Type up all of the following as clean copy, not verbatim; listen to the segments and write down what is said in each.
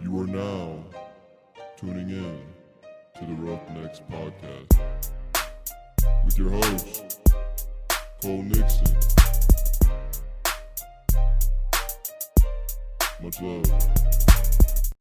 You are now tuning in to the Roughnecks Podcast with your host, Cole Nixon. Much love.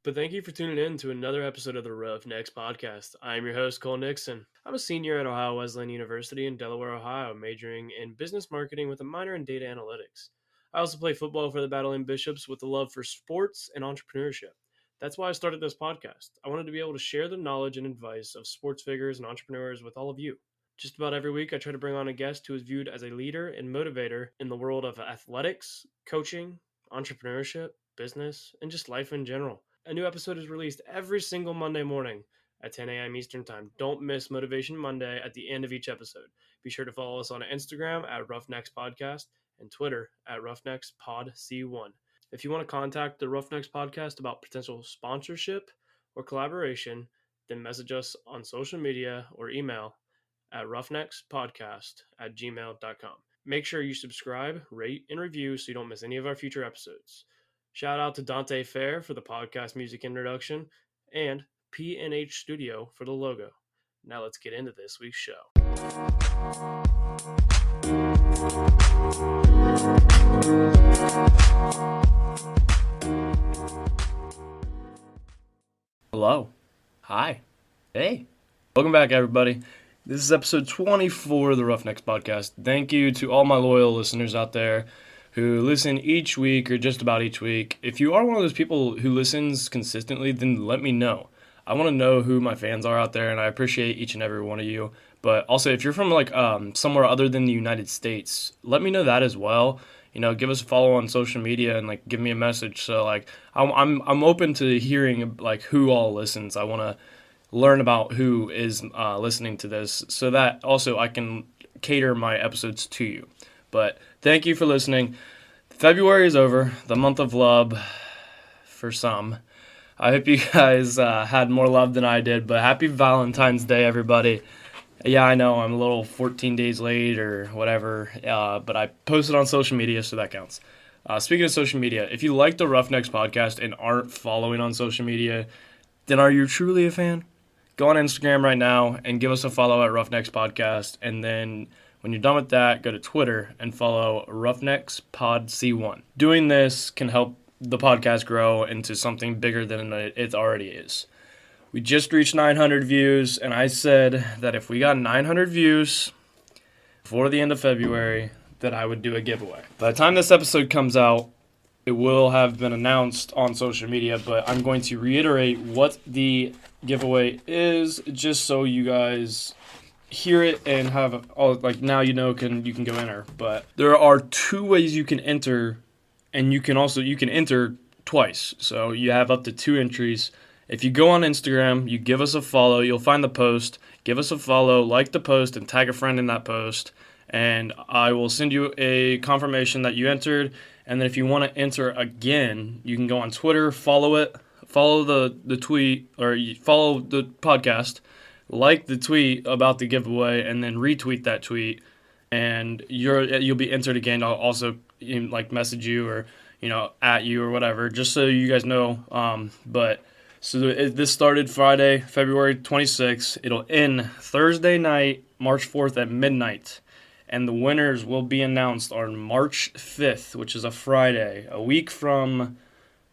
But thank you for tuning in to another episode of the Roughnecks Podcast. I am your host, Cole Nixon. I'm a senior at Ohio Wesleyan University in Delaware, Ohio, majoring in business marketing with a minor in data analytics. I also play football for the Battling Bishops with a love for sports and entrepreneurship. That's why I started this podcast. I wanted to be able to share the knowledge and advice of sports figures and entrepreneurs with all of you. Just about every week, I try to bring on a guest who is viewed as a leader and motivator in the world of athletics, coaching, entrepreneurship, business, and just life in general. A new episode is released every single Monday morning at 10 a.m. Eastern Time. Don't miss Motivation Monday at the end of each episode. Be sure to follow us on Instagram at Roughnecks Podcast and Twitter at Roughnecks Pod C1. If you want to contact the Roughnecks Podcast about potential sponsorship or collaboration, then message us on social media or email at roughneckspodcast@gmail.com. Make sure you subscribe, rate, and review so you don't miss any of our future episodes. Shout out to Dante Fair for the podcast music introduction and P&H Studio for the logo. Now let's get into this week's show. Hello. Hi. Hey. Welcome back, everybody. This is episode 24 of the Roughnecks Podcast. Thank you to all my loyal listeners out there who listen each week or just about each week. If you are one of those people who listens consistently, then let me know. I want to know who my fans are out there, and I appreciate each and every one of you. But also, if you're from somewhere other than the United States, let me know that as well. You know, give us a follow on social media and give me a message. So I'm open to hearing who all listens. I want to learn about who is listening to this, so that also I can cater my episodes to you. But thank you for listening. February is over, the month of love for some. I hope you guys had more love than I did, but happy Valentine's Day, everybody. Yeah, I know I'm a little 14 days late or whatever, but I posted on social media, so that counts. Speaking of social media, if you like the Roughnecks Podcast and aren't following on social media, then are you truly a fan? Go on Instagram right now and give us a follow at Roughnecks Podcast, and then when you're done with that, go to Twitter and follow Roughnecks Pod C1. Doing this can help the podcast grow into something bigger than it already is. We just reached 900 views, and I said that if we got 900 views before the end of February, that I would do a giveaway. By the time this episode comes out, it will have been announced on social media, but I'm going to reiterate what the giveaway is, just so you guys hear it and have all now you can go enter. But there are two ways you can enter, and you can enter twice, so you have up to 2 entries. If you go on Instagram, you give us a follow, you'll find the post, give us a follow, like the post, and tag a friend in that post, and I will send you a confirmation that you entered. And then if you want to enter again, you can go on Twitter, follow the tweet, or follow the podcast, like the tweet about the giveaway, and then retweet that tweet, and you'll be entered again. I'll also message you or at you or whatever, just so you guys know. This started Friday, February 26th. It'll end Thursday night, March 4th at midnight, and the winners will be announced on March 5th, which is a Friday, a week from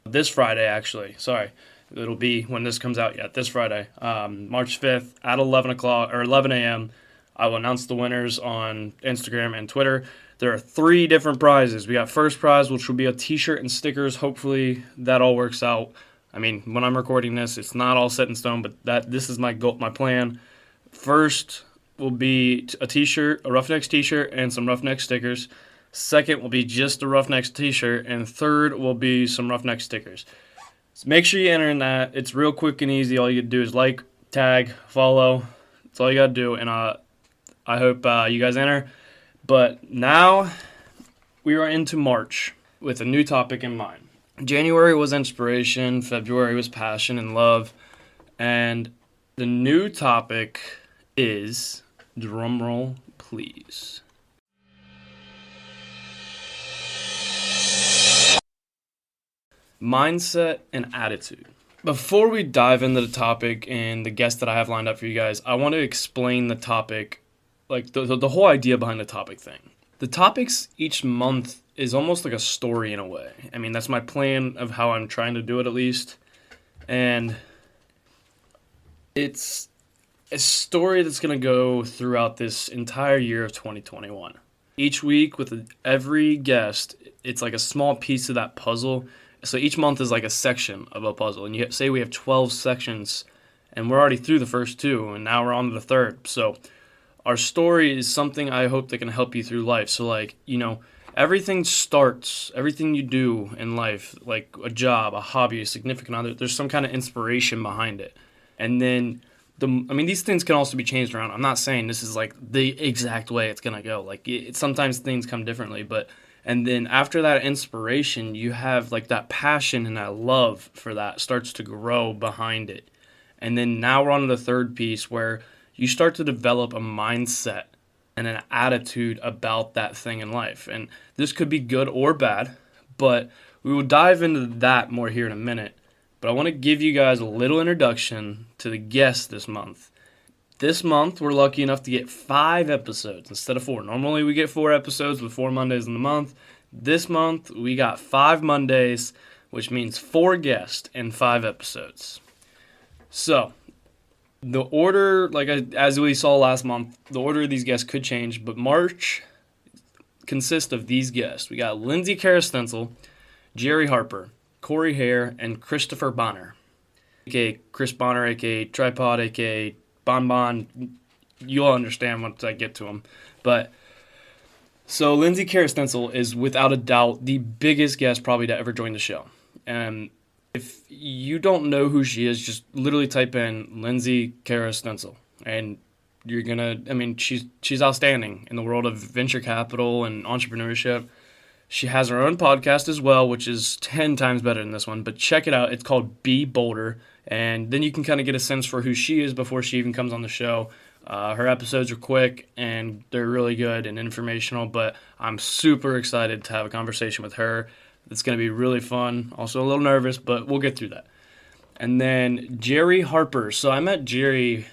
this Friday, actually. Sorry. It'll be when this comes out yet, this Friday, March 5th at 11 o'clock or 11 a.m. I will announce the winners on Instagram and Twitter. There are 3 different prizes. We got first prize, which will be a t-shirt and stickers. Hopefully that all works out. I mean, when I'm recording this, it's not all set in stone, but this is my goal, my plan. First will be a t-shirt, a Roughnecks t-shirt, and some Roughnecks stickers. Second will be just a Roughnecks t-shirt, and third will be some Roughnecks stickers. So make sure you enter in that. It's real quick and easy. All you do is like, tag, follow. That's all you got to do, and I hope you guys enter. But now we are into March with a new topic in mind. January was inspiration, February was passion and love, and the new topic is, drumroll please, mindset and attitude. before we dive into the topic and the guest that I have lined up for you guys, I want to explain the topic, like the whole idea behind the topic thing. The topics each month is almost like a story in a way. I mean, that's my plan of how I'm trying to do it, at least. And it's a story that's going to go throughout this entire year of 2021. Each week with every guest, it's like a small piece of that puzzle. So each month is like a section of a puzzle. And you say we have 12 sections, and we're already through the first two, and now we're on to the third. So our story is something I hope that can help you through life. So, like, you know, everything you do in life, like a job, a hobby, a significant other, there's some kind of inspiration behind it. And then, these things can also be changed around. I'm not saying this is like the exact way it's going to go. Like, sometimes things come differently, and then after that inspiration, you have like that passion and that love for that starts to grow behind it. And then now we're on to the third piece where you start to develop a mindset and an attitude about that thing in life. And this could be good or bad, but we will dive into that more here in a minute. But I want to give you guys a little introduction to the guest this month. This month, we're lucky enough to get 5 episodes instead of 4. Normally, we get 4 episodes with 4 Mondays in the month. This month, we got 5 Mondays, which means 4 guests and 5 episodes. So, the order, as we saw last month, the order of these guests could change, but March consists of these guests. We got Lindsay Carastensel, Jerry Harper, Corey Hare, and Christopher Bonner, a.k.a. Chris Bonner, a.k.a. Tripod, a.k.a. Bon. You'll understand once I get to him. But so Lindsay Carastensel is without a doubt the biggest guest probably to ever join the show. And if you don't know who she is, just literally type in Lindsay Carastensel, and you're gonna. She's outstanding in the world of venture capital and entrepreneurship. She has her own podcast as well, which is 10 times better than this one. But check it out. It's called Be Bolder. And then you can kind of get a sense for who she is before she even comes on the show. Her episodes are quick, and they're really good and informational. But I'm super excited to have a conversation with her. It's going to be really fun. Also a little nervous, but we'll get through that. And then Jerry Harper. So I met Jerry.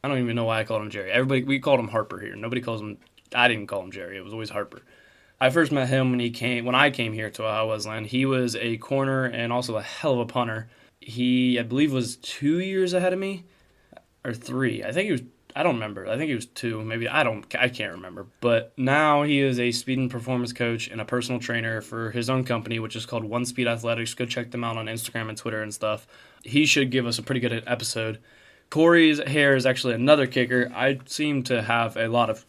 I don't even know why I called him Jerry. We called him Harper here. Nobody calls him. I didn't call him Jerry. It was always Harper. I first met him when I came here to Ohio Wesleyan. He was a corner and also a hell of a punter. He, I believe, was 2 years ahead of me, or 3. I don't remember. I think he was 2. Maybe I can't remember. But now he is a speed and performance coach and a personal trainer for his own company, which is called One Speed Athletics. Go check them out on Instagram and Twitter and stuff. He should give us a pretty good episode. Corey's Hare is actually another kicker. I seem to have a lot of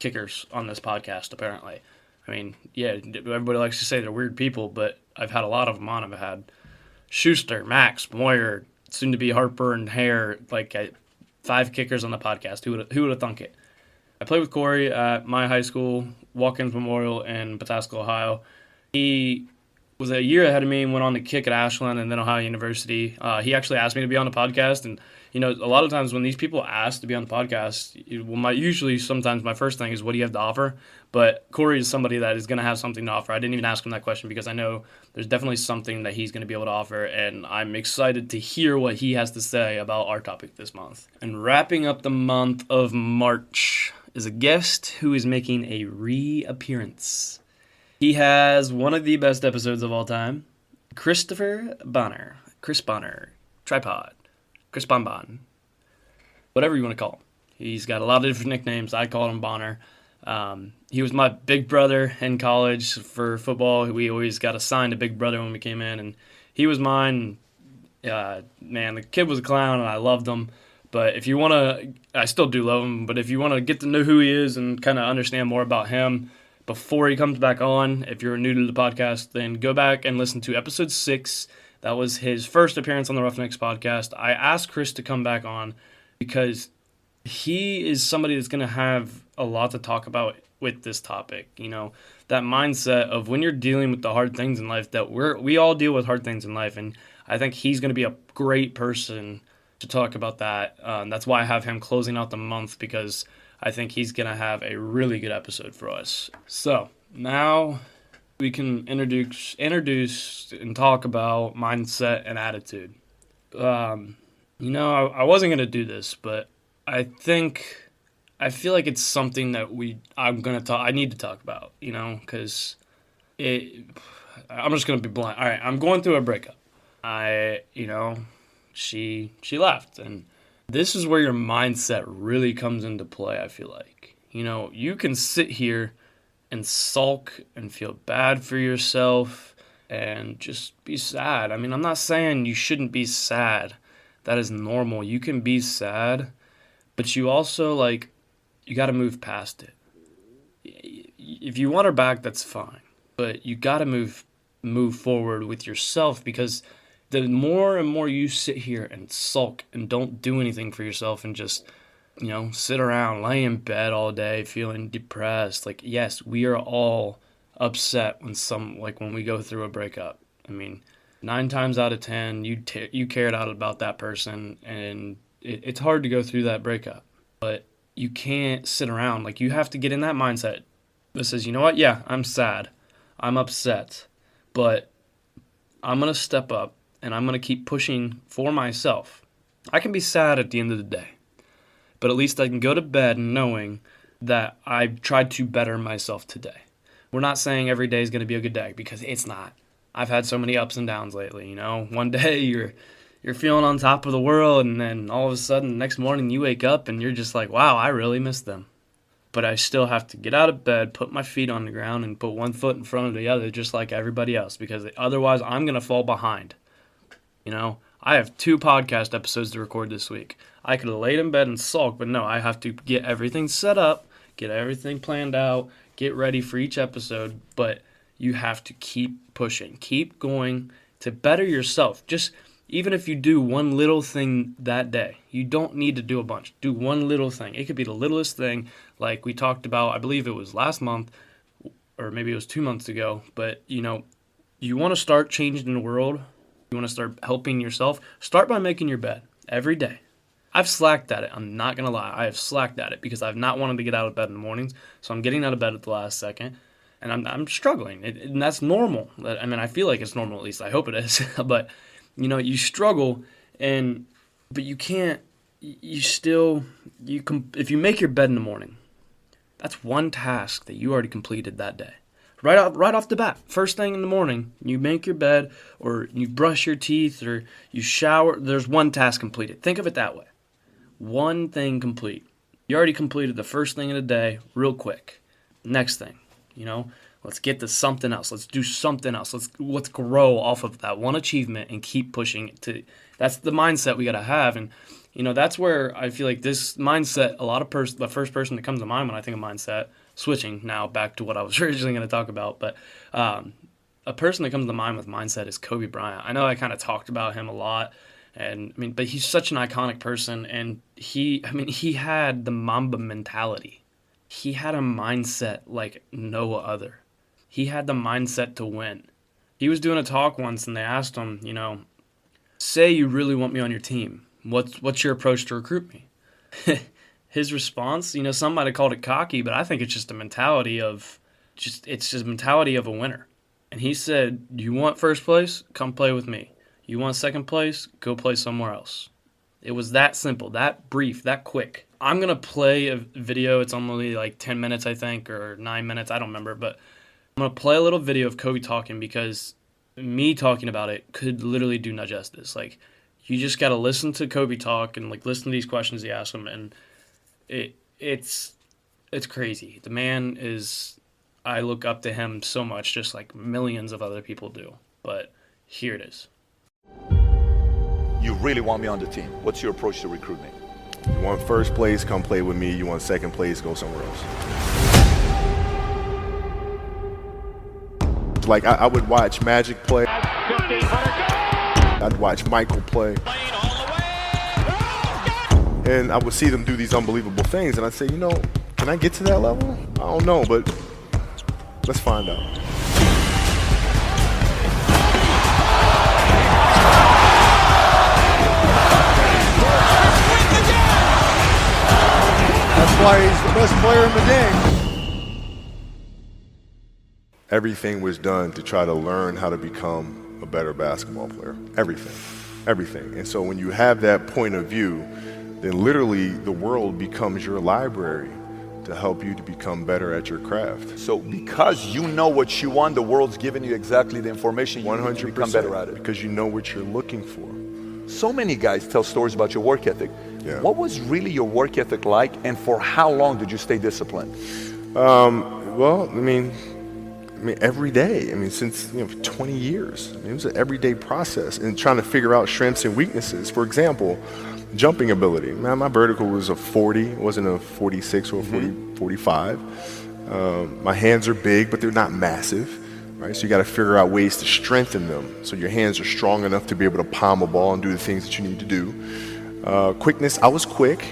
kickers on this podcast, apparently. I mean, yeah, everybody likes to say they're weird people, but I've had a lot of them on. I've had Schuster, Max, Moyer, soon to be Harper, and Hare, 5 kickers on the podcast. Who would have thunk it? I played with Corey at my high school, Watkins Memorial in Pataska, Ohio. He was a year ahead of me and went on to kick at Ashland and then Ohio University. He actually asked me to be on the podcast, and a lot of times when these people ask to be on the podcast, sometimes my first thing is, what do you have to offer? But Corey is somebody that is going to have something to offer. I didn't even ask him that question because I know there's definitely something that he's going to be able to offer, and I'm excited to hear what he has to say about our topic this month. And wrapping up the month of March is a guest who is making a reappearance. He has one of the best episodes of all time, Christopher Bonner. Chris Bonner. Tripod. Chris Bonbon. Whatever you want to call him. He's got a lot of different nicknames. I call him Bonner. He was my big brother in college for football. We always got assigned a big brother when we came in, and he was mine. Man, the kid was a clown, and I loved him. But if you want to, I still do love him, but if you want to get to know who he is and kind of understand more about him before he comes back on, if you're new to the podcast, then go back and listen to episode 6. That was his first appearance on the Roughnecks podcast. I asked Chris to come back on because he is somebody that's going to have a lot to talk about with this topic. That mindset of when you're dealing with the hard things in life, that we all deal with hard things in life, and I think he's going to be a great person to talk about that. That's why I have him closing out the month, because I think he's going to have a really good episode for us. So now we can introduce and talk about mindset and attitude. I wasn't going to do this, but I feel like it's something that I need to talk about, because I'm just going to be blunt. All right, I'm going through a breakup. She left, and this is where your mindset really comes into play, I feel like. You can sit here and sulk and feel bad for yourself and just be sad. I mean, I'm not saying you shouldn't be sad. That is normal. You can be sad, but you also, you got to move past it. If you want her back, that's fine. But you got to move forward with yourself, because the more and more you sit here and sulk and don't do anything for yourself and just, sit around, lay in bed all day feeling depressed. Yes, we are all upset when we go through a breakup. I mean, 9 times out of 10, you cared out about that person, and it's hard to go through that breakup. But you can't sit around. You have to get in that mindset that says, you know what? Yeah, I'm sad. I'm upset. But I'm going to step up, and I'm going to keep pushing for myself. I can be sad at the end of the day, but at least I can go to bed knowing that I tried to better myself today. We're not saying every day is going to be a good day, because it's not. I've had so many ups and downs lately, One day you're feeling on top of the world, and then all of a sudden the next morning you wake up and you're just like, wow, I really miss them. But I still have to get out of bed, put my feet on the ground, and put one foot in front of the other just like everybody else, because otherwise I'm going to fall behind. I have 2 podcast episodes to record this week. I could have laid in bed and sulked, but no, I have to get everything set up, get everything planned out, get ready for each episode. But you have to keep pushing, keep going to better yourself. Just even if you do one little thing that day, you don't need to do a bunch. Do one little thing. It could be the littlest thing, like we talked about, I believe it was last month, or maybe it was 2 months ago. But, you want to start changing the world. You want to start helping yourself. Start by making your bed every day. I've slacked at it. I'm not going to lie. I have slacked at it because I've not wanted to get out of bed in the mornings. So I'm getting out of bed at the last second. And I'm struggling. And that's normal. I mean, I feel like it's normal, at least. I hope it is. But, you struggle. But you can't. If you make your bed in the morning, that's one task that you already completed that day. Right off the bat, first thing in the morning, you make your bed, or you brush your teeth, or you shower. There's one task completed. Think of it that way. One thing complete. You already completed the first thing of the day real quick. Next thing, let's get to something else. Let's do something else. Let's grow off of that one achievement and keep pushing it to. That's the mindset we got to have. And, that's where I feel like this mindset, the first person that comes to mind when I think of mindset, switching now back to what I was originally going to talk about, but a person that comes to mind with mindset is Kobe Bryant. I know I kind of talked about him a lot, but he's such an iconic person, and he had the Mamba mentality. He had a mindset like no other. He had the mindset to win. He was doing a talk once, and they asked him, say you really want me on your team. What's your approach to recruit me? His response, some might have called it cocky, but I think it's just a mentality of a winner. And he said, you want first place? Come play with me. You want second place? Go play somewhere else. It was that simple, that brief, that quick. I'm going to play a video. It's only 10 minutes, I think, or 9 minutes. I don't remember, but I'm going to play a little video of Kobe talking, because me talking about it could literally do no justice. You just got to listen to Kobe talk and listen to these questions he asked him, and it's crazy. The man is, I look up to him so much, just like millions of other people do. But here it is. You really want me on the team. What's your approach to recruitment? You want first place, come play with me. You want second place, go somewhere else. I would watch Magic play. I'd watch Michael play. And I would see them do these unbelievable things, and I'd say, can I get to that level? I don't know, but let's find out. That's why he's the best player in the game. Everything was done to try to learn how to become a better basketball player. Everything. everything. And so when you have that point of view, then literally the world becomes your library to help you to become better at your craft. So because you know what you want, the world's giving you exactly the information you need to become better at it. Because you know what you're looking for. So many guys tell stories about your work ethic. Yeah. What was really your work ethic like, and for how long did you stay disciplined? Well, I mean, every day. I mean, since 20 years. I mean, it was an everyday process and trying to figure out strengths and weaknesses. For example, jumping ability. Man, my vertical was a 40. It wasn't a 46 or a 45. My hands are big, but they're not massive. Right? So you got to figure out ways to strengthen them so your hands are strong enough to be able to palm a ball and do the things that you need to do. Quickness, I was quick,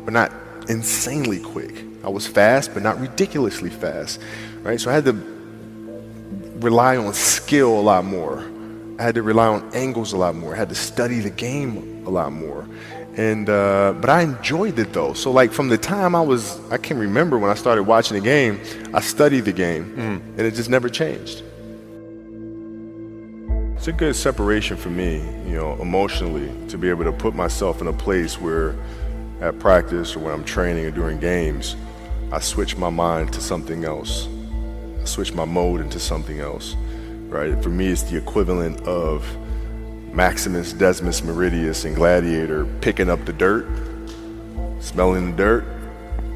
but not insanely quick. I was fast, but not ridiculously fast. Right? So I had to rely on skill a lot more. I had to rely on angles a lot more. I had to study the game a lot more. And but I enjoyed it though. So like from the time I can remember when I started watching the game, I studied the game and it just never changed. It's a good separation for me, emotionally, to be able to put myself in a place where at practice or when I'm training or during games, I switch my mind to something else. I switch my mode into something else, right? For me, it's the equivalent of Maximus Decimus Meridius in Gladiator picking up the dirt, smelling the dirt.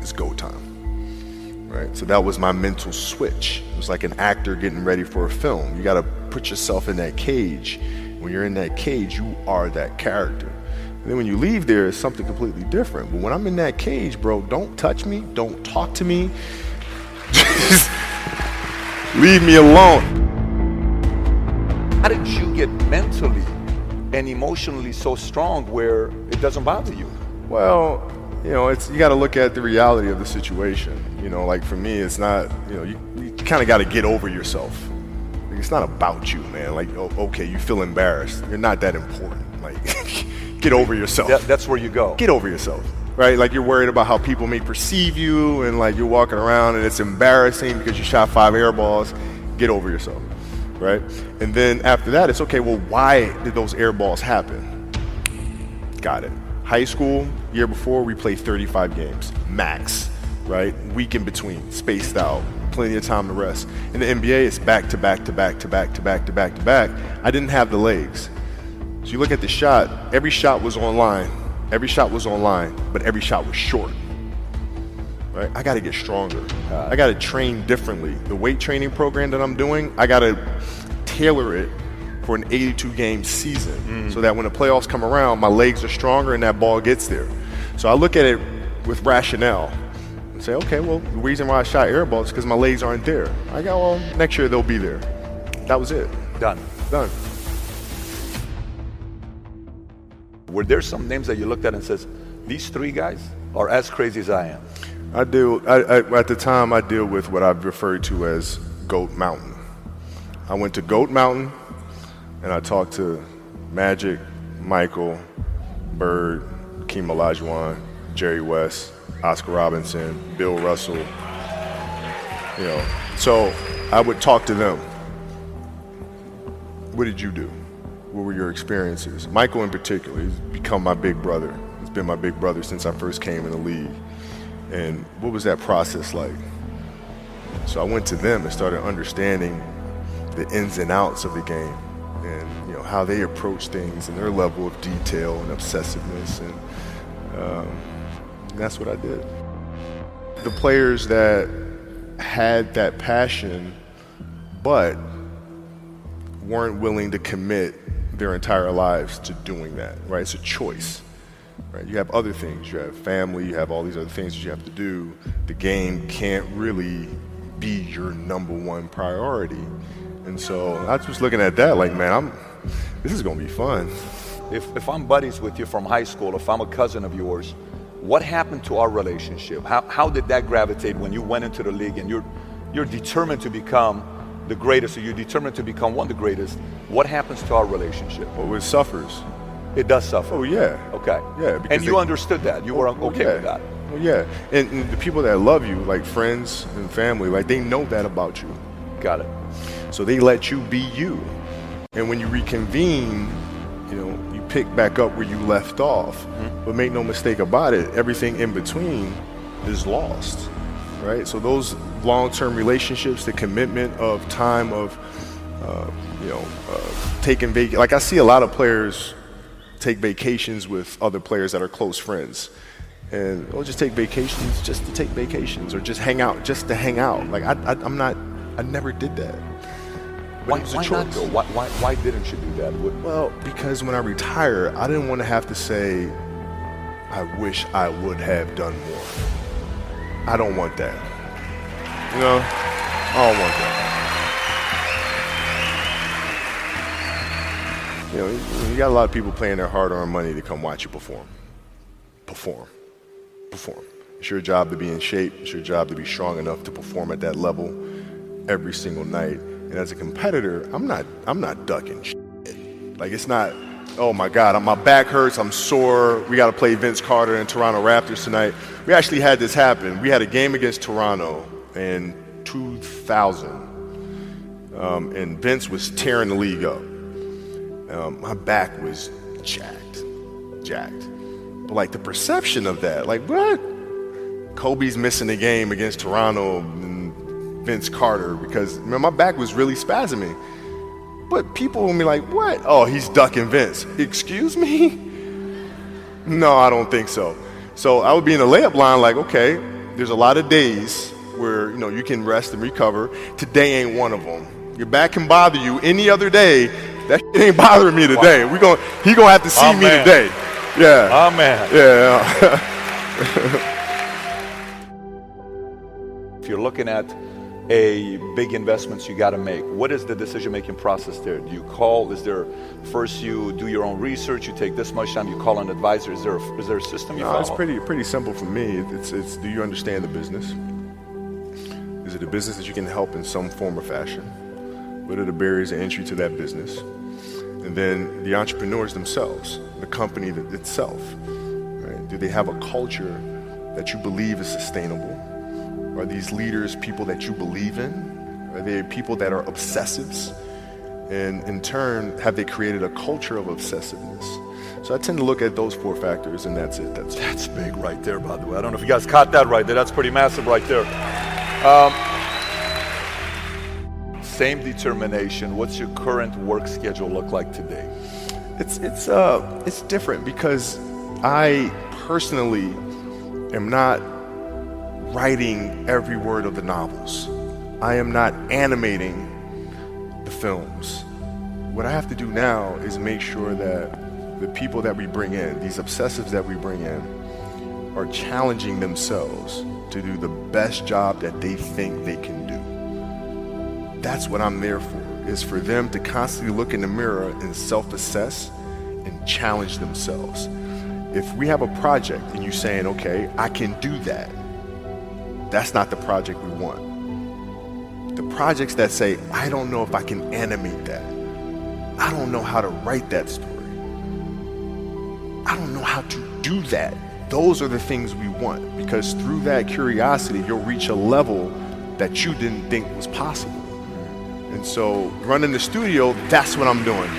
It's go time, right? So that was my mental switch. It was like an actor getting ready for a film. You got to put yourself in that cage. When you're in that cage, you are that character. And then when you leave there, it's something completely different. But when I'm in that cage, bro, don't touch me, don't talk to me. Just leave me alone. How did you get mentally and emotionally so strong where it doesn't bother you? Well, you got to look at the reality of the situation. Like for me, it's not, you kind of got to get over yourself. It's not about you, man. Like, okay, you feel embarrassed. You're not that important. Like, get over yourself. That's where you go. Get over yourself, right? Like you're worried about how people may perceive you and like you're walking around and it's embarrassing because you shot 5 air balls. Get over yourself, right? And then after that, it's okay, well, why did those air balls happen? Got it. High school, year before, we played 35 games, max, right? Week in between, spaced out, plenty of time to rest. In the NBA, it's back to back to back to back to back to back to back. I didn't have the legs. So you look at the shot, every shot was online, but every shot was short. Right? I got to get stronger. I got to train differently. The weight training program that I'm doing, I got to tailor it for an 82-game season so that when the playoffs come around, my legs are stronger and that ball gets there. So I look at it with rationale and say, okay, well, the reason why I shot air balls is because my legs aren't there. I go, well, next year they'll be there. That was it. Done. Were there some names that you looked at and says, these 3 guys are as crazy as I am? At the time, I deal with what I've referred to as Goat Mountain. I went to Goat Mountain and I talked to Magic, Michael, Bird, Hakeem Olajuwon, Jerry West, Oscar Robinson, Bill Russell. So I would talk to them. What did you do? What were your experiences? Michael in particular, he's become my big brother. He's been my big brother since I first came in the league. And what was that process like? So I went to them and started understanding the ins and outs of the game and how they approach things and their level of detail and obsessiveness. And that's what I did. The players that had that passion but weren't willing to commit their entire lives to doing that, right? It's a choice. Right? You have other things. You have family. You have all these other things that you have to do. The game can't really be your number one priority. And so I was just looking at that like, man, this is going to be fun. If I'm buddies with you from high school, if I'm a cousin of yours, what happened to our relationship? How did that gravitate when you went into the league and you're determined to become the greatest, or you're determined to become one of the greatest? What happens to our relationship? Well, it suffers. It does suffer. Oh, yeah. Okay. Yeah. And you understood that. You were okay with that. Well, yeah. And the people that love you, like friends and family, like they know that about you. Got it. So they let you be you. And when you reconvene, you pick back up where you left off. But make no mistake about it, everything in between is lost, right? So those long-term relationships, the commitment of time of, taking like I see a lot of players take vacations with other players that are close friends. And they'll just take vacations just to take vacations, or just hang out just to hang out. Like I never did that. Why not though? Why didn't you do that? Well, because when I retire, I didn't want to have to say, I wish I would have done more. I don't want that. You know, I don't want that. You know, you got a lot of people paying their hard-earned money to come watch you perform. Perform. It's your job to be in shape. It's your job to be strong enough to perform at that level every single night. And as a competitor, I'm not ducking shit. Like, it's not, oh my God, my back hurts, I'm sore, we got to play Vince Carter and Toronto Raptors tonight. We actually had this happen. We had a game against Toronto in 2000, and Vince was tearing the league up. My back was jacked. But like the perception of that, like what? Kobe's missing the game against Toronto and Vince Carter because my back was really spasming. But people will be like, what? Oh, he's ducking Vince. Excuse me? No, I don't think so. So I would be in the layup line like, okay, there's a lot of days where, you can rest and recover. Today ain't one of them. Your back can bother you any other day. That shit ain't bothering me today. Wow. He gonna have to see me today. Yeah. Oh, man. Yeah. If you're looking at a big investments you got to make, what is the decision-making process there? Do you call? Is there first you do your own research? You take this much time. You call an advisor. Is there a system you follow? It's pretty simple for me. It's do you understand the business? Is it a business that you can help in some form or fashion? What are the barriers of entry to that business? And then the entrepreneurs themselves, the company itself, right? Do they have a culture that you believe is sustainable? Are these leaders people that you believe in? Are they people that are obsessives? And in turn, have they created a culture of obsessiveness? So I tend to look at those 4 factors, and that's it. That's big right there, by the way. I don't know if you guys caught that right there. That's pretty massive right there. Same determination. What's your current work schedule look like today? It's different because I personally am not writing every word of the novels. I am not animating the films. What I have to do now is make sure that the people that we bring in, these obsessives that we bring in, are challenging themselves to do the best job that they think they can do. That's what I'm there for, is for them to constantly look in the mirror and self-assess and challenge themselves. If we have a project and you're saying, okay, I can do that, that's not the project we want. The projects that say, I don't know if I can animate that. I don't know how to write that story. I don't know how to do that. Those are the things we want, because through that curiosity, you'll reach a level that you didn't think was possible. And so running the studio, that's what I'm doing.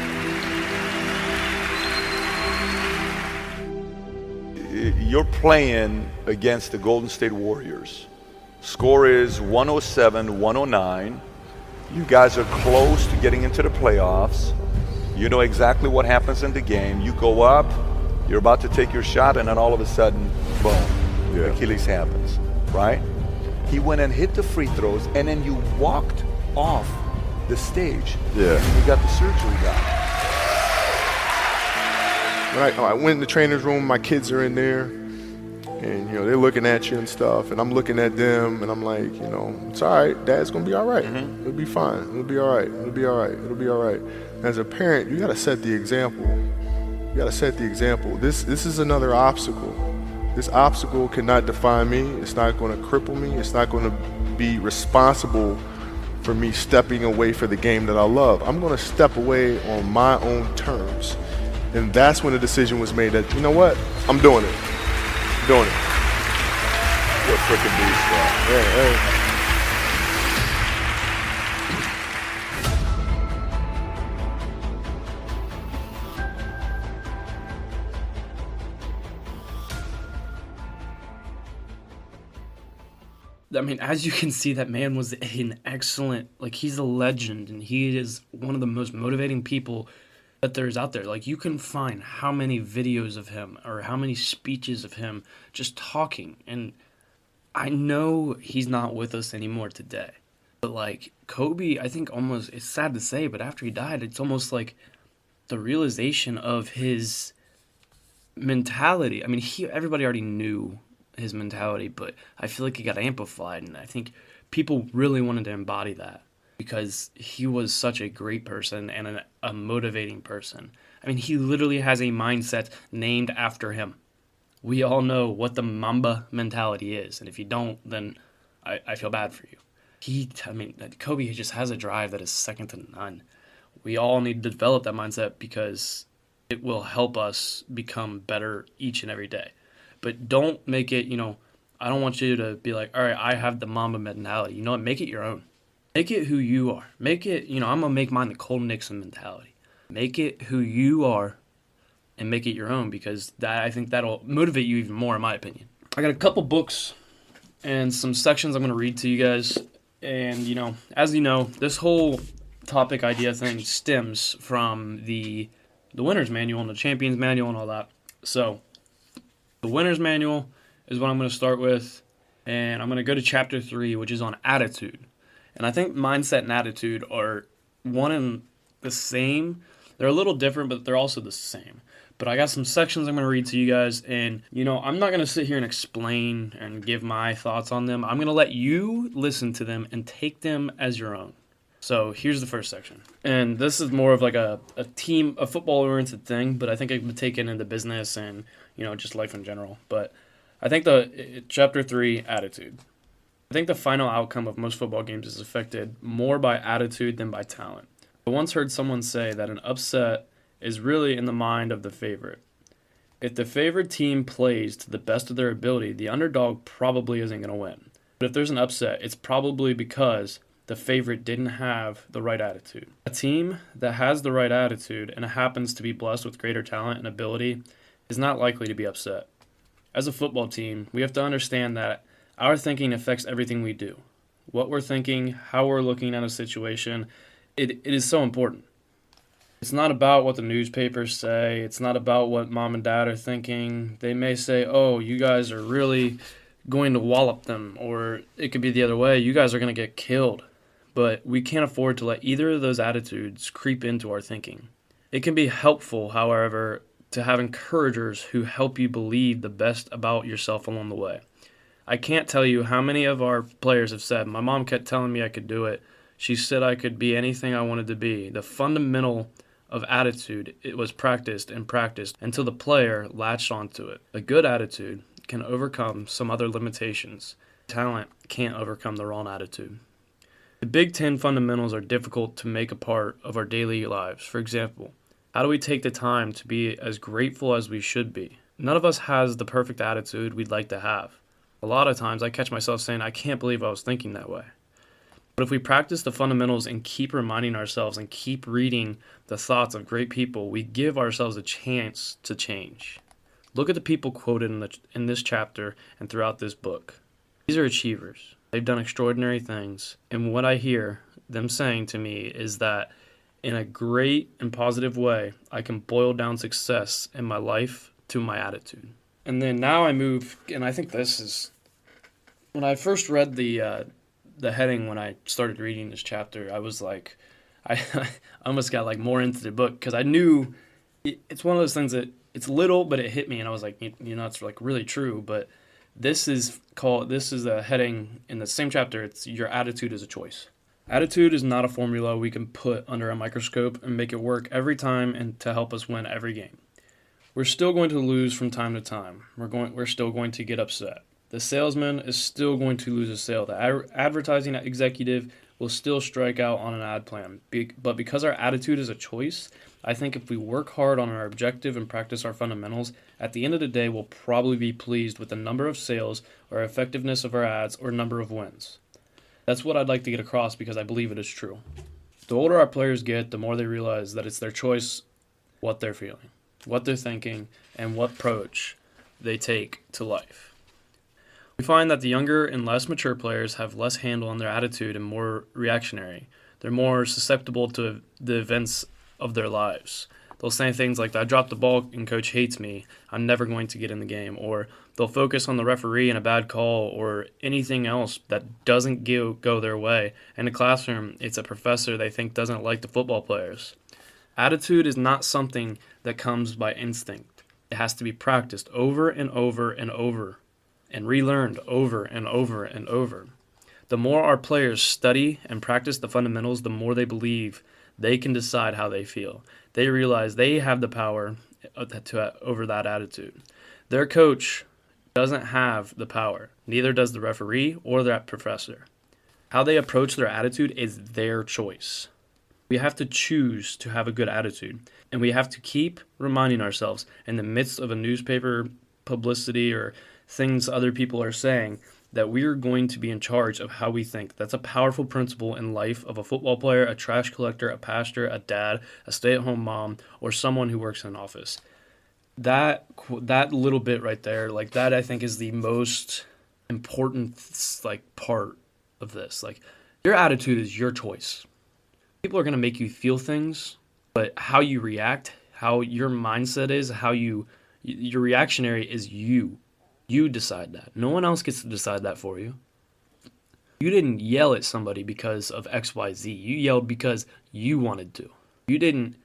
You're playing against the Golden State Warriors. Score is 107-109. You guys are close to getting into the playoffs. You know exactly what happens in the game. You go up, you're about to take your shot, and then all of a sudden, boom, Achilles happens, right? He went and hit the free throws, and then you walked off the stage. Yeah. And you got the surgery done. When I went in the trainer's room, my kids are in there, and they're looking at you and stuff, and I'm looking at them, and I'm like, it's all right. Dad's gonna be all right. Mm-hmm. It'll be fine. It'll be all right. It'll be all right. It'll be all right. As a parent, you gotta set the example. You gotta set the example. This is another obstacle. This obstacle cannot define me. It's not gonna cripple me. It's not gonna be responsible for me stepping away for the game that I love. I'm gonna step away on my own terms. And that's when the decision was made that, you know what? I'm doing it. I'm doing it. You're a freaking beast, bro. Yeah. I mean, as you can see, that man was an excellent, like, he's a legend, and he is one of the most motivating people that there's out there. Like, you can find how many videos of him or how many speeches of him just talking. And I know he's not with us anymore today. But, like, Kobe, I think almost, it's sad to say, but after he died, it's almost like the realization of his mentality. I mean, everybody already knew his mentality, but I feel like it got amplified, and I think people really wanted to embody that because he was such a great person and a motivating person. I mean, he literally has a mindset named after him. We all know what the Mamba mentality is, and if you don't, then I feel bad for you. Kobe just has a drive that is second to none. We all need to develop that mindset because it will help us become better each and every day. But don't make it, I don't want you to be like, all right, I have the Mamba mentality. You know what? Make it your own. Make it who you are. Make it, I'm going to make mine the Cole Nixon mentality. Make it who you are and make it your own, because I think that'll motivate you even more, in my opinion. I got a couple books and some sections I'm going to read to you guys. And, as you know, this whole topic idea thing stems from the Winner's Manual and the Champion's Manual and all that. So the Winner's Manual is what I'm going to start with, and I'm going to go to Chapter 3, which is on attitude. And I think mindset and attitude are one and the same. They're a little different, but they're also the same. But I got some sections I'm going to read to you guys, and, I'm not going to sit here and explain and give my thoughts on them. I'm going to let you listen to them and take them as your own. So here's the first section. And this is more of like a football-oriented thing, but I think it would take it into business and, just life in general. But I think Chapter 3, attitude. I think the final outcome of most football games is affected more by attitude than by talent. I once heard someone say that an upset is really in the mind of the favorite. If the favored team plays to the best of their ability, the underdog probably isn't going to win. But if there's an upset, it's probably because the favorite didn't have the right attitude. A team that has the right attitude and happens to be blessed with greater talent and ability is not likely to be upset. As a football team, we have to understand that our thinking affects everything we do. What we're thinking, how we're looking at a situation, it is so important. It's not about what the newspapers say. It's not about what mom and dad are thinking. They may say, oh, you guys are really going to wallop them, or it could be the other way. You guys are going to get killed. But we can't afford to let either of those attitudes creep into our thinking. It can be helpful, however, to have encouragers who help you believe the best about yourself along the way. I can't tell you how many of our players have said, my mom kept telling me I could do it. She said I could be anything I wanted to be. The fundamental of attitude, it was practiced and practiced until the player latched onto it. A good attitude can overcome some other limitations. Talent can't overcome the wrong attitude. The Big Ten fundamentals are difficult to make a part of our daily lives. For example, how do we take the time to be as grateful as we should be? None of us has the perfect attitude we'd like to have. A lot of times I catch myself saying, I can't believe I was thinking that way. But if we practice the fundamentals and keep reminding ourselves and keep reading the thoughts of great people, we give ourselves a chance to change. Look at the people quoted in this chapter and throughout this book. These are achievers. They've done extraordinary things. And what I hear them saying to me is that in a great and positive way, I can boil down success in my life to my attitude. And then now I move, and I think this is, when I first read the heading when I started reading this chapter, I was like, I almost got like more into the book because I knew it's one of those things that it's little, but it hit me, and I was like, it's like really true. But this is a heading in the same chapter. It's your attitude is a choice. Attitude is not a formula we can put under a microscope and make it work every time and to help us win every game. We're still going to lose from time to time. We're still going to get upset. The salesman is still going to lose a sale. The advertising executive will still strike out on an ad plan. But because our attitude is a choice, I think if we work hard on our objective and practice our fundamentals, at the end of the day, we'll probably be pleased with the number of sales or effectiveness of our ads or number of wins. That's what I'd like to get across because I believe it is true. The older our players get, the more they realize that it's their choice what they're feeling, what they're thinking, and what approach they take to life. We find that the younger and less mature players have less handle on their attitude and more reactionary. They're more susceptible to the events of their lives. They'll say things like, I dropped the ball and coach hates me, I'm never going to get in the game. Or they'll focus on the referee and a bad call or anything else that doesn't go their way. In a classroom, it's a professor they think doesn't like the football players. Attitude is not something that comes by instinct. It has to be practiced over and over and over and relearned over and over and over. The more our players study and practice the fundamentals, the more they believe they can decide how they feel. They realize they have the power over that attitude. Their coach doesn't have the power. Neither does the referee or that professor. How they approach their attitude is their choice. We have to choose to have a good attitude, and we have to keep reminding ourselves in the midst of a newspaper publicity or things other people are saying that we're going to be in charge of how we think. That's a powerful principle in life of a football player, a trash collector, a pastor, a dad, a stay-at-home mom, or someone who works in an office. That little bit right there, like that, I think is the most important part of this. Like, your attitude is your choice. People are going to make you feel things, but how you react, how your mindset is, your reactionary is you. You decide that. No one else gets to decide that for you. You didn't yell at somebody because of XYZ. You yelled because you wanted to. You didn't,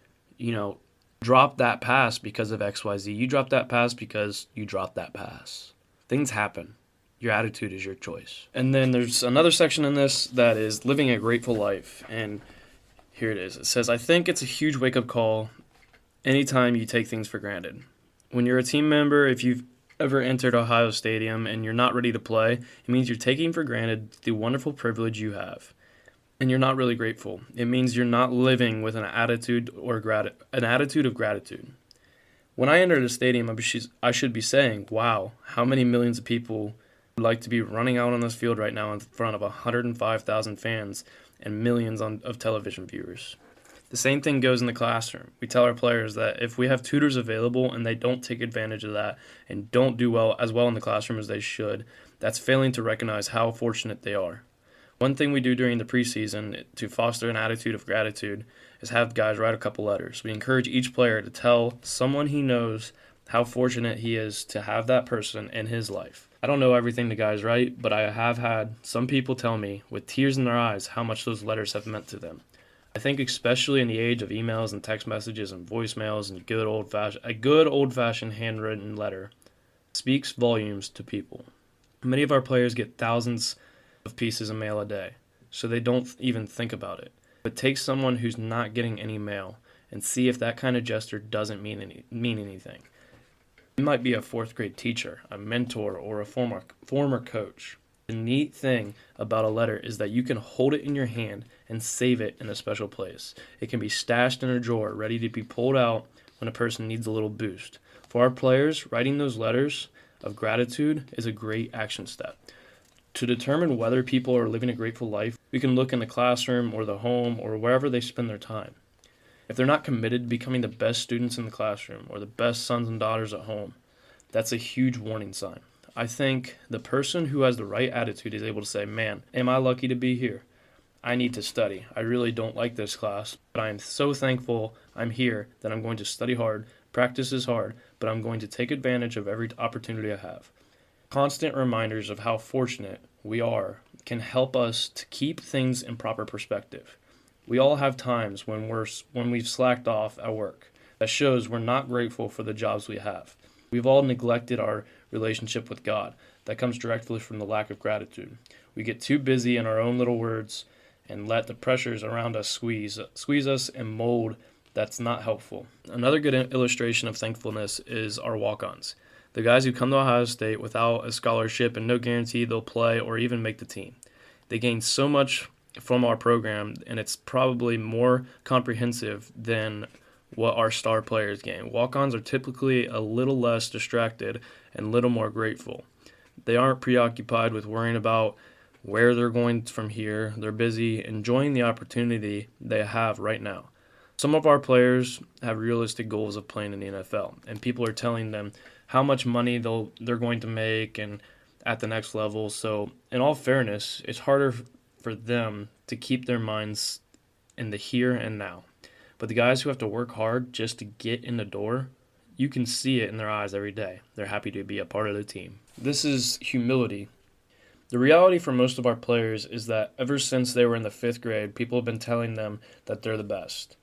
drop that pass because of XYZ. You dropped that pass because you dropped that pass. Things happen. Your attitude is your choice. And then there's another section in this that is living a grateful life. And here it is. It says, I think it's a huge wake-up call anytime you take things for granted. When you're a team member, if you've ever entered Ohio Stadium and you're not ready to play, it means you're taking for granted the wonderful privilege you have. And you're not really grateful. It means you're not living with an attitude of gratitude. When I enter the stadium, I should be saying, wow, how many millions of people would like to be running out on this field right now in front of 105,000 fans and millions of television viewers. The same thing goes in the classroom. We tell our players that if we have tutors available and they don't take advantage of that and don't do as well in the classroom as they should, that's failing to recognize how fortunate they are. One thing we do during the preseason to foster an attitude of gratitude is have guys write a couple letters. We encourage each player to tell someone he knows how fortunate he is to have that person in his life. I don't know everything the guys write, but I have had some people tell me with tears in their eyes how much those letters have meant to them. I think especially in the age of emails and text messages and voicemails and a good old-fashioned handwritten letter speaks volumes to people. Many of our players get thousands of pieces of mail a day, so they don't even think about it. But take someone who's not getting any mail and see if that kind of gesture doesn't mean anything. It might be a fourth grade teacher, a mentor, or a former coach. The neat thing about a letter is that you can hold it in your hand and save it in a special place. It can be stashed in a drawer, ready to be pulled out when a person needs a little boost. For our players, writing those letters of gratitude is a great action step. To determine whether people are living a grateful life, we can look in the classroom or the home or wherever they spend their time. If they're not committed to becoming the best students in the classroom or the best sons and daughters at home, that's a huge warning sign. I think the person who has the right attitude is able to say, man, am I lucky to be here? I need to study. I really don't like this class, but I am so thankful I'm here that I'm going to study hard. Practice is hard, but I'm going to take advantage of every opportunity I have. Constant reminders of how fortunate we are can help us to keep things in proper perspective. We all have times when we've slacked off at work. That shows we're not grateful for the jobs we have. We've all neglected our relationship with God. That comes directly from the lack of gratitude. We get too busy in our own little words and let the pressures around us squeeze us and mold. That's not helpful. Another good illustration of thankfulness is our walk-ons. The guys who come to Ohio State without a scholarship and no guarantee they'll play or even make the team. They gain so much from our program, and it's probably more comprehensive than what our star players gain. Walk-ons are typically a little less distracted and a little more grateful. They aren't preoccupied with worrying about where they're going from here. They're busy enjoying the opportunity they have right now. Some of our players have realistic goals of playing in the NFL, and people are telling them how much money they're going to make and at the next level. So, in all fairness, it's harder for them to keep their minds in the here and now. But the guys who have to work hard just to get in the door, you can see it in their eyes every day. They're happy to be a part of the team. This is humility. The reality for most of our players is that ever since they were in the 5th grade, people have been telling them that they're the best.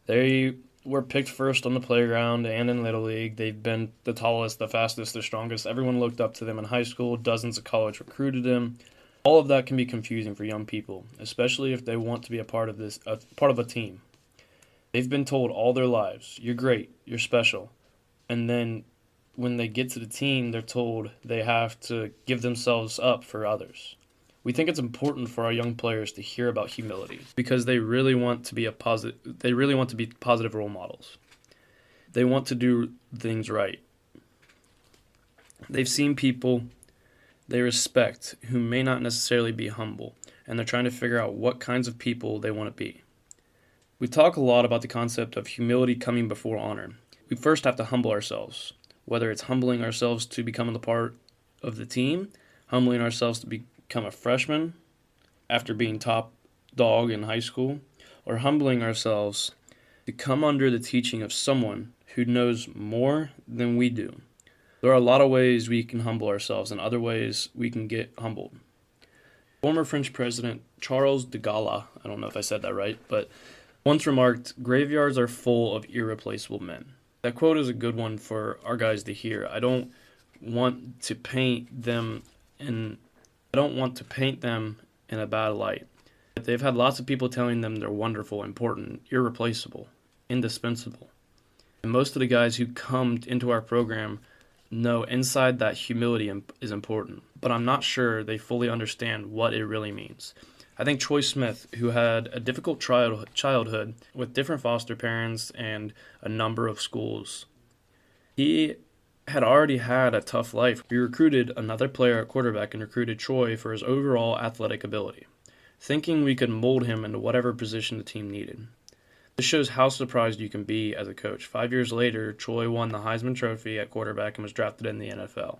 They were picked first on the playground and in Little League. They've been the tallest, the fastest, the strongest. Everyone looked up to them in high school. Dozens of college recruited them. All of that can be confusing for young people, especially if they want to be a part of a team. They've been told all their lives, you're great, you're special. And then when they get to the team, they're told they have to give themselves up for others. We think it's important for our young players to hear about humility because they really want to be positive role models. They want to do things right. They've seen people they respect who may not necessarily be humble, and they're trying to figure out what kinds of people they want to be. We talk a lot about the concept of humility coming before honor. We first have to humble ourselves, whether it's humbling ourselves to become a part of the team, humbling ourselves to become a freshman after being top dog in high school, or humbling ourselves to come under the teaching of someone who knows more than we do. There are a lot of ways we can humble ourselves and other ways we can get humbled. Former French President Charles de Gaulle, I don't know if I said that right, but once remarked, "Graveyards are full of irreplaceable men." That quote is a good one for our guys to hear. I don't want to paint them in a bad light. They've had lots of people telling them they're wonderful, important, irreplaceable, indispensable. And most of the guys who come into our program know inside that humility is important, but I'm not sure they fully understand what it really means. I think Troy Smith, who had a difficult childhood with different foster parents and a number of schools, he had already had a tough life. We recruited another player at quarterback and recruited Troy for his overall athletic ability, thinking we could mold him into whatever position the team needed. This shows how surprised you can be as a coach. 5 years later, Troy won the Heisman Trophy at quarterback and was drafted in the NFL.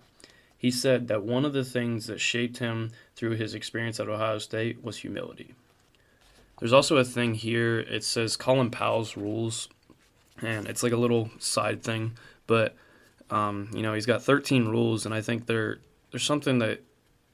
He said that one of the things that shaped him through his experience at Ohio State was humility. There's also a thing here, it says Colin Powell's rules, and it's like a little side thing, but he's got 13 rules, and I think there's something that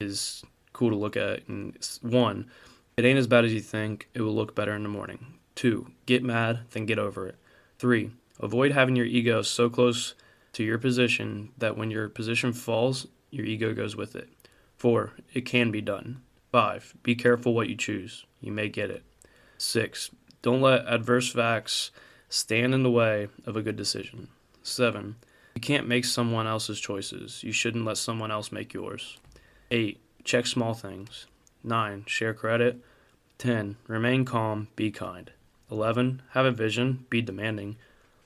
is cool to look at. And 1, it ain't as bad as you think, it will look better in the morning. 2, get mad, then get over it. 3, avoid having your ego so close to your position that when your position falls, your ego goes with it. 4, it can be done. 5, be careful what you choose. You may get it. 6, don't let adverse facts stand in the way of a good decision. 7, you can't make someone else's choices. You shouldn't let someone else make yours. 8, check small things. 9, share credit. 10, remain calm, be kind. 11, have a vision, be demanding.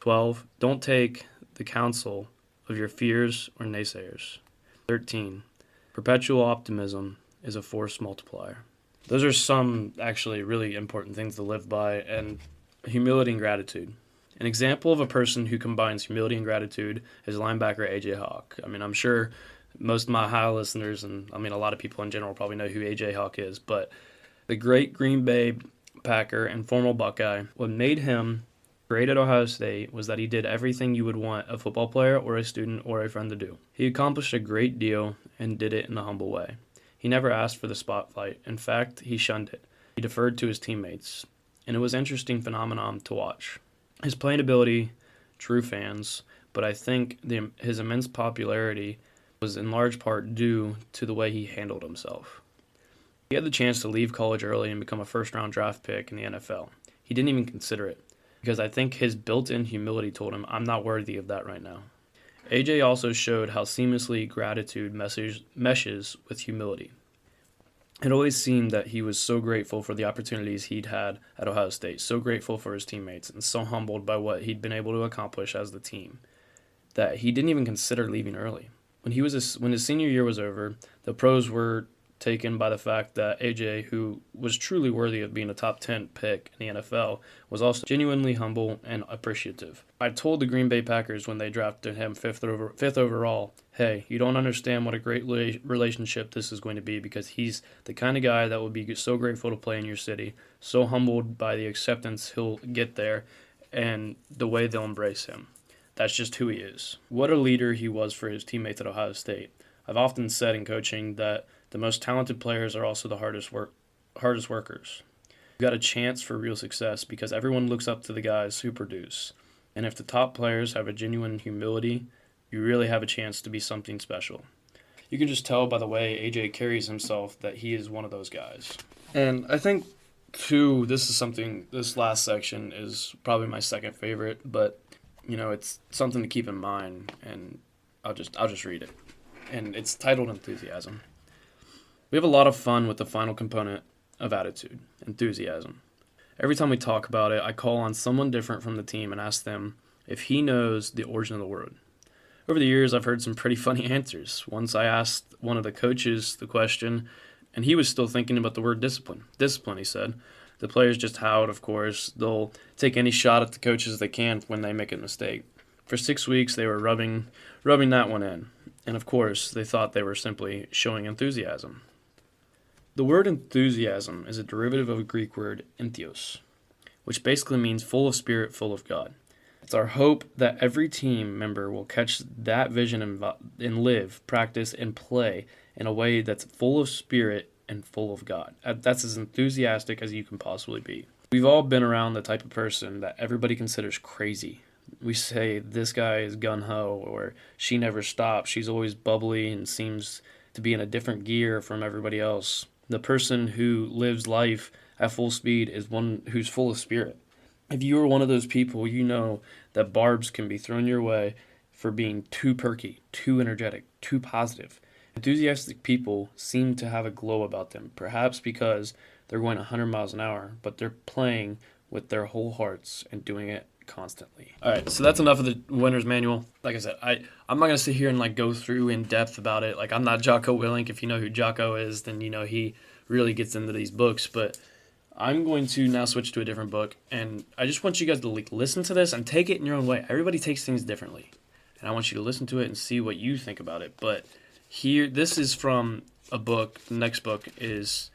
12, don't take the counsel of your fears or naysayers. 13, perpetual optimism is a force multiplier. Those are some actually really important things to live by, and humility and gratitude. An example of a person who combines humility and gratitude is linebacker A.J. Hawk. I mean, I'm sure most of my Ohio listeners, and I mean a lot of people in general probably know who A.J. Hawk is, but the great Green Bay Packer and former Buckeye, what made him great at Ohio State was that he did everything you would want a football player or a student or a friend to do. He accomplished a great deal and did it in a humble way. He never asked for the spotlight. In fact, he shunned it. He deferred to his teammates, and it was an interesting phenomenon to watch. His playing ability drew fans, but I think his immense popularity was in large part due to the way he handled himself. He had the chance to leave college early and become a first-round draft pick in the NFL. He didn't even consider it, because I think his built-in humility told him, I'm not worthy of that right now. AJ also showed how seamlessly gratitude meshes with humility. It always seemed that he was so grateful for the opportunities he'd had at Ohio State, so grateful for his teammates, and so humbled by what he'd been able to accomplish as the team, that he didn't even consider leaving early. When his senior year was over, the pros were taken by the fact that AJ, who was truly worthy of being a top 10 pick in the NFL, was also genuinely humble and appreciative. I told the Green Bay Packers when they drafted him fifth overall, hey, you don't understand what a great relationship this is going to be, because he's the kind of guy that will be so grateful to play in your city, so humbled by the acceptance he'll get there and the way they'll embrace him. That's just who he is. What a leader he was for his teammates at Ohio State. I've often said in coaching that the most talented players are also the hardest workers. You've got a chance for real success because everyone looks up to the guys who produce. And if the top players have a genuine humility, you really have a chance to be something special. You can just tell by the way AJ carries himself that he is one of those guys. And I think, too, this last section is probably my second favorite, but, it's something to keep in mind, and I'll just read it. And it's titled Enthusiasm. We have a lot of fun with the final component of attitude, enthusiasm. Every time we talk about it, I call on someone different from the team and ask them if he knows the origin of the word. Over the years, I've heard some pretty funny answers. Once I asked one of the coaches the question, and he was still thinking about the word discipline. Discipline, he said. The players just howled, of course. They'll take any shot at the coaches they can when they make a mistake. For 6 weeks, they were rubbing that one in. And of course, they thought they were simply showing enthusiasm. The word enthusiasm is a derivative of a Greek word entheos, which basically means full of spirit, full of God. It's our hope that every team member will catch that vision and live, practice, and play in a way that's full of spirit and full of God. That's as enthusiastic as you can possibly be. We've all been around the type of person that everybody considers crazy. We say, this guy is gung-ho, or she never stops. She's always bubbly and seems to be in a different gear from everybody else. The person who lives life at full speed is one who's full of spirit. If you are one of those people, you know that barbs can be thrown your way for being too perky, too energetic, too positive. Enthusiastic people seem to have a glow about them, perhaps because they're going 100 miles an hour, but they're playing with their whole hearts and doing it constantly. All right, so that's enough of the winner's manual. Like I said, I'm not going to sit here and go through in depth about it. I'm not Jocko Willink. If you know who Jocko is, then he really gets into these books. But I'm going to now switch to a different book, and I just want you guys to listen to this and take it in your own way. Everybody takes things differently, and I want you to listen to it and see what you think about it. But this is from a book. The next book is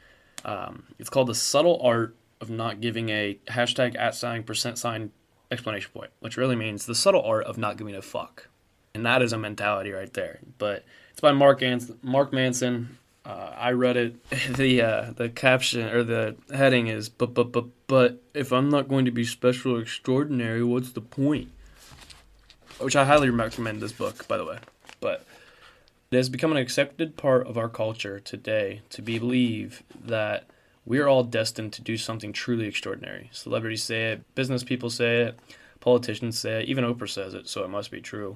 it's called The Subtle Art of Not Giving a #@ exclamation point, which really means the subtle art of not giving a fuck. And that is a mentality right there. But it's by Mark Manson. I read it. The caption or the heading is, but if I'm not going to be special or extraordinary, what's the point? Which I highly recommend this book, by the way. But it has become an accepted part of our culture today to believe that we are all destined to do something truly extraordinary. Celebrities say it, business people say it, politicians say it, even Oprah says it, so it must be true.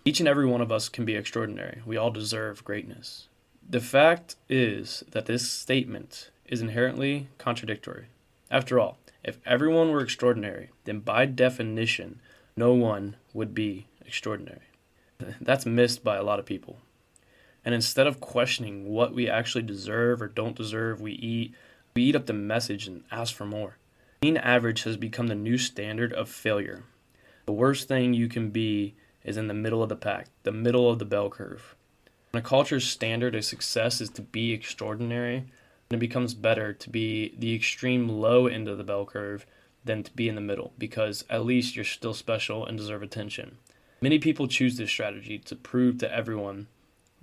Each and every one of us can be extraordinary. We all deserve greatness. The fact is that this statement is inherently contradictory. After all, if everyone were extraordinary, then by definition, no one would be extraordinary. That's missed by a lot of people. And instead of questioning what we actually deserve or don't deserve, we eat up the message and ask for more. Being average has become the new standard of failure. The worst thing you can be is in the middle of the pack, the middle of the bell curve. When a culture's standard of success is to be extraordinary, then it becomes better to be the extreme low end of the bell curve than to be in the middle, because at least you're still special and deserve attention. Many people choose this strategy to prove to everyone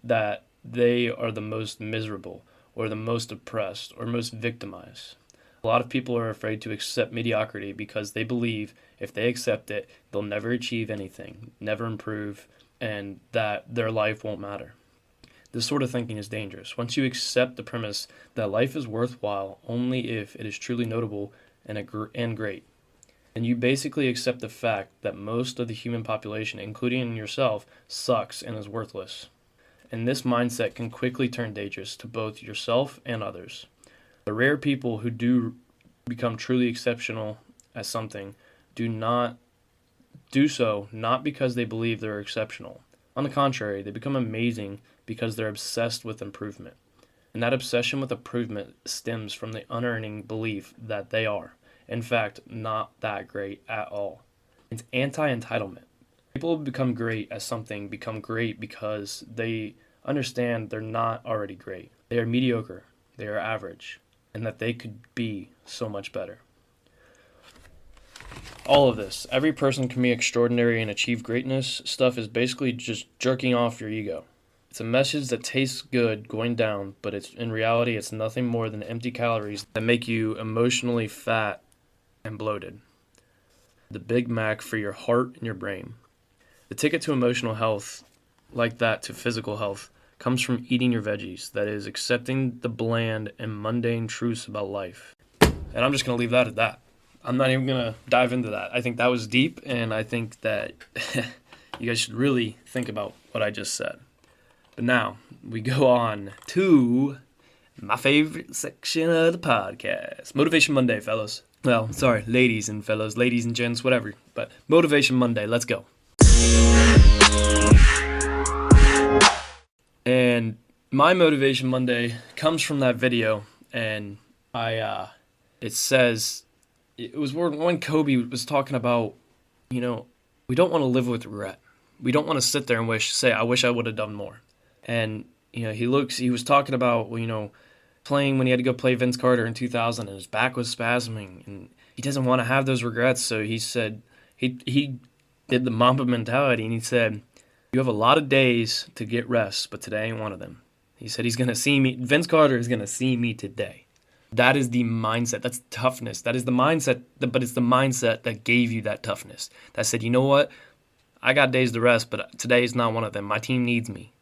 that they are the most miserable, or the most oppressed, or most victimized. A lot of people are afraid to accept mediocrity because they believe if they accept it, they'll never achieve anything, never improve, and that their life won't matter. This sort of thinking is dangerous. Once you accept the premise that life is worthwhile only if it is truly notable and great, then you basically accept the fact that most of the human population, including yourself, sucks and is worthless. And this mindset can quickly turn dangerous to both yourself and others. The rare people who do become truly exceptional at something do so not because they believe they're exceptional. On the contrary, they become amazing because they're obsessed with improvement. And that obsession with improvement stems from the unerring belief that they are, in fact, not that great at all. It's anti-entitlement. People become great at something become great because they understand they're not already great. They are mediocre, they are average, and that they could be so much better. All of this, every person can be extraordinary and achieve greatness stuff is basically just jerking off your ego. It's a message that tastes good going down, but in reality it's nothing more than empty calories that make you emotionally fat and bloated. The Big Mac for your heart and your brain. The ticket to emotional health, like that to physical health, comes from eating your veggies, that is, accepting the bland and mundane truths about life. And I'm just going to leave that at that. I'm not even going to dive into that. I think that was deep, and I think that you guys should really think about what I just said. But now, we go on to my favorite section of the podcast. Motivation Monday, fellas. Well, sorry, ladies and fellas, ladies and gents, whatever. But Motivation Monday, let's go. And my Motivation Monday comes from that video, and it says, it was when Kobe was talking about, we don't want to live with regret. We don't want to sit there and say, I wish I would have done more. And, he was talking about, playing when he had to go play Vince Carter in 2000 and his back was spasming and he doesn't want to have those regrets. So he said, he did the Mamba mentality and he said, you have a lot of days to get rest, but today ain't one of them. He said he's going to see me. Vince Carter is going to see me today. That is the mindset. That's toughness. That is the mindset, but it's the mindset that gave you that toughness. That said, you know what? I got days to rest, but today is not one of them. My team needs me.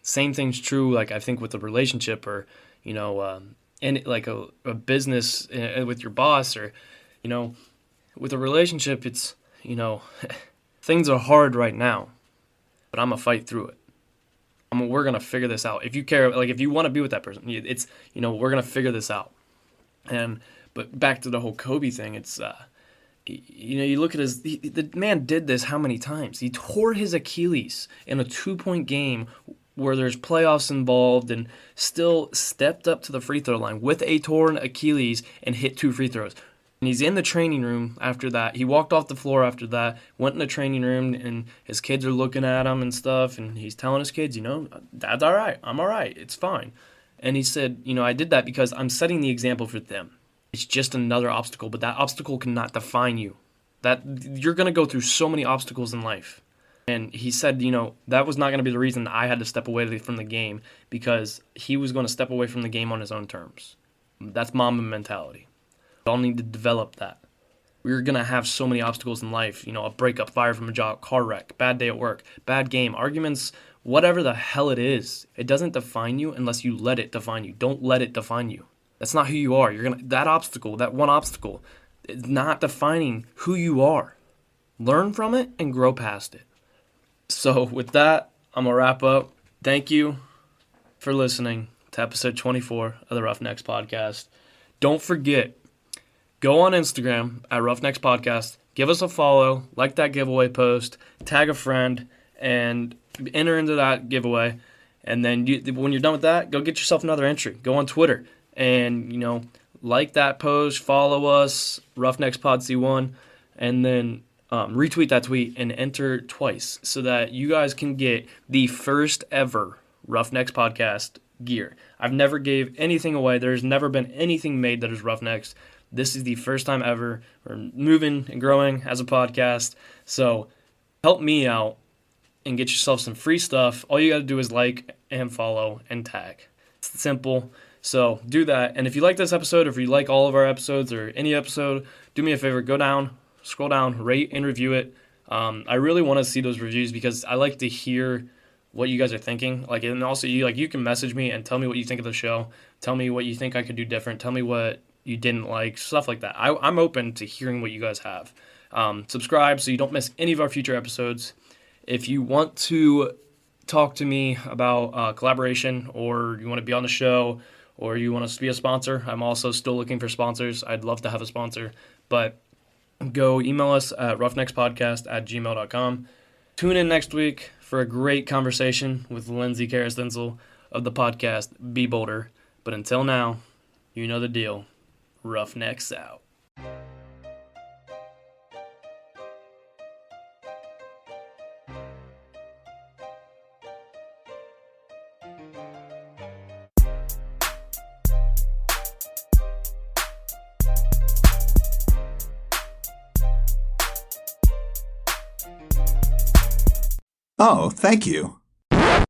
Same thing's true, like I think with a relationship or, and like a business with your boss or, with a relationship, it's, things are hard right now, but I'm going to fight through it. We're going to figure this out. If you care, like if you want to be with that person, it's, we're going to figure this out. But back to the whole Kobe thing, it's, you look at the man did this how many times? He tore his Achilles in a 2-point game where there's playoffs involved and still stepped up to the free throw line with a torn Achilles and hit 2 free throws. And he's in the training room after that. He walked off the floor after that, went in the training room, and his kids are looking at him and stuff, and he's telling his kids, Dad's all right. I'm all right. It's fine. And he said, I did that because I'm setting the example for them. It's just another obstacle, but that obstacle cannot define you. That you're going to go through so many obstacles in life. And he said, that was not going to be the reason I had to step away from the game because he was going to step away from the game on his own terms. That's Mamba mentality. We all need to develop that. We're going to have so many obstacles in life, a breakup, fired from a job, car wreck, bad day at work, bad game, arguments, whatever the hell it is. It doesn't define you unless you let it define you. Don't let it define you. That's not who you are. That one obstacle is not defining who you are. Learn from it and grow past it. So with that, I'm going to wrap up. Thank you for listening to episode 24 of the Roughnecks Podcast. Don't forget, go on Instagram at Roughnecks Podcast. Give us a follow, like that giveaway post, tag a friend, and enter into that giveaway. And then when you're done with that, go get yourself another entry. Go on Twitter and, like that post, follow us, Roughnecks Pod C1, and then retweet that tweet and enter twice so that you guys can get the first ever Roughnecks Podcast gear. I've never gave anything away. There's never been anything made that is Roughnecks. This is the first time ever. We're moving and growing as a podcast. So help me out and get yourself some free stuff. All you got to do is like and follow and tag. It's simple. So do that. And if you like this episode, or if you like all of our episodes or any episode, do me a favor, go down, scroll down, rate and review it. I really want to see those reviews because I like to hear what you guys are thinking. And also you can message me and tell me what you think of the show. Tell me what you think I could do different. Tell me what you didn't like, stuff like that. I'm open to hearing what you guys have. Subscribe so you don't miss any of our future episodes. If you want to talk to me about collaboration, or you want to be on the show, or you want us to be a sponsor, I'm also still looking for sponsors. I'd love to have a sponsor, but go email us at roughneckspodcast@gmail.com. Tune in next week for a great conversation with Lindsay Karastensel of the podcast, Be Bolder. But until now, you know the deal. Roughnecks out. Oh, thank you.